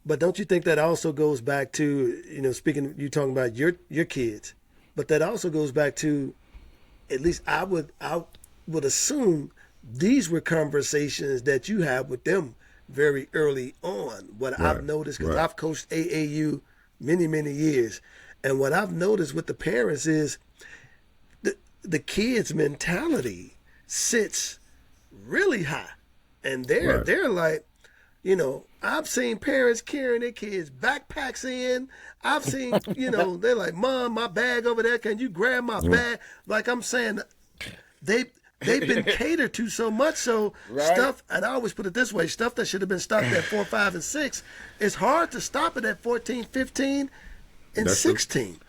But don't you think that also goes back to, speaking, you talking about your kids, but that also goes back to, at least I would assume these were conversations that you have with them very early on. What I've Right, noticed, because right, I've coached AAU many, many years, and what I've noticed with the parents is the kids' mentality sits really high, and they're right. they're like, I've seen parents carrying their kids' backpacks in. I've seen, they're like, Mom, my bag over there. Can you grab my Mm, bag? Like I'm saying, they they've been catered to so much. So Right? stuff, and I always put it this way: stuff that should have been stopped at 4, 5, and 6, it's hard to stop it at 14, 15, and that's true. 16.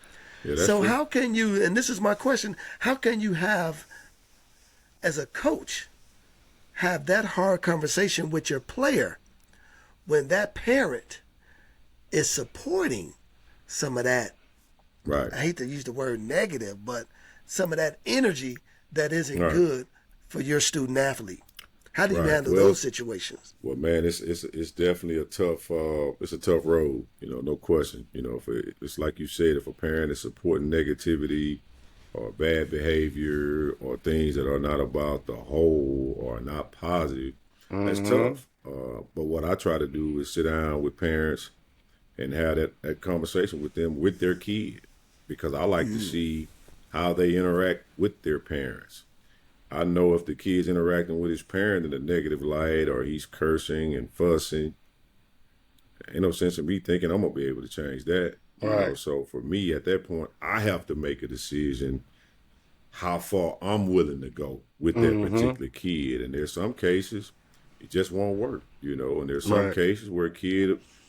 Yeah, that's So true. how can you? And this is my question: how can you have, as a coach, have that hard conversation with your player when that parent is supporting some of that? Right, I hate to use the word negative, but some of that energy that isn't right, good for your student athlete. How do you right. handle those situations? Well, man, it's definitely it's a tough road. No question. If it's like you said, if a parent is supporting negativity or bad behavior or things that are not about the whole or not positive, that's Mm-hmm. tough. But what I try to do is sit down with parents and have that conversation with them with their kid, because I like to see how they interact with their parents. I know if the kid's interacting with his parent in a negative light, or he's cursing and fussing, ain't no sense in me thinking I'm gonna be able to change that. Right. So for me at that point, I have to make a decision how far I'm willing to go with that Mm-hmm. particular kid. And there's some cases it just won't work, and there's some Right. cases where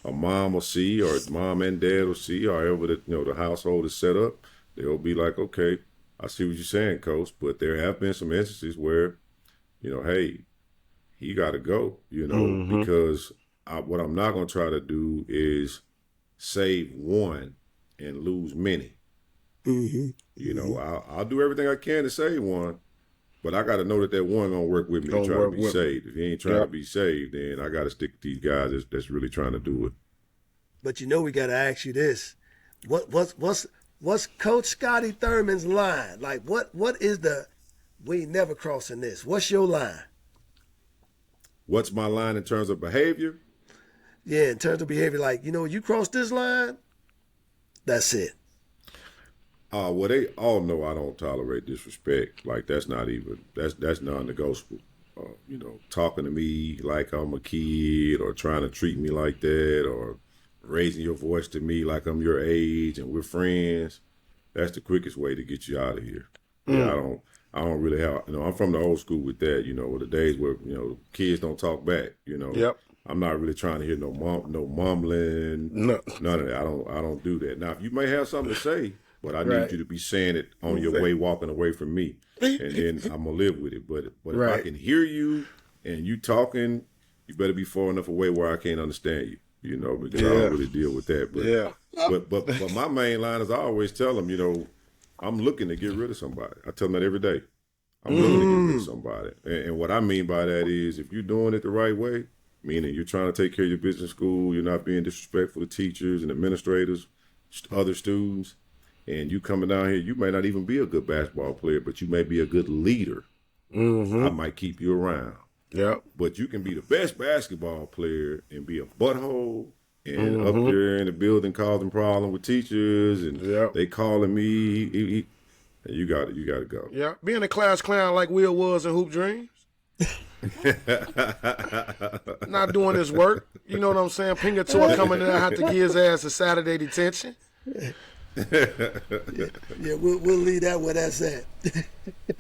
a mom will see, or mom and dad will see, or however the household is set up, they'll be like, okay, I see what you're saying, coach, but there have been some instances where, hey, he got to go, Mm-hmm. because what I'm not going to try to do is save one and lose many. Mm-hmm. Mm-hmm. I'll do everything I can to save one, but I got to know that one gonna work with me to Gonna try to work be with me. saved. If he ain't trying to Yep. be saved, then I got to stick to these guys that's really trying to do it. But we got to ask you this: what's Coach Scotty Thurman's line? Like, what is the? We ain't never crossing this. What's your line? What's my line in terms of behavior? Yeah, in terms of behavior, like, you cross this line, that's it. Well, they all know I don't tolerate disrespect. Like that's non-negotiable. Talking to me like I'm a kid, or trying to treat me like that, or raising your voice to me like I'm your age and we're friends. That's the quickest way to get you out of here. Yeah, Mm. I don't really have. I'm from the old school with that. The days where kids don't talk back. Yep. I'm not really trying to hear no mumbling, No. none of that. I don't do that. Now, if you may have something to say, but I need Right. you to be saying it on your way, walking away from me, and then I'm gonna live with it. But if I Right. can hear you and you talking, you better be far enough away where I can't understand you. Because I Yeah. don't really deal with that. But Yeah. but my main line is I always tell them, I'm looking to get rid of somebody. I tell them that every day. I'm looking to get rid of somebody. And what I mean by that is if you're doing it the right way, meaning you're trying to take care of your business in school, you're not being disrespectful to teachers and administrators, other students, and you coming down here, you may not even be a good basketball player, but you may be a good leader. I Mm-hmm. might keep you around. Yep. But you can be the best basketball player and be a butthole and up Mm-hmm. there in the building causing problem with teachers, and Yep. they calling me. And you got to go. Yeah. Being a class clown like Will was in Hoop Dreams. Not doing his work. You know what I'm saying? Pingator coming in, I have to give his ass a Saturday detention. Yeah, we'll leave that where that's at.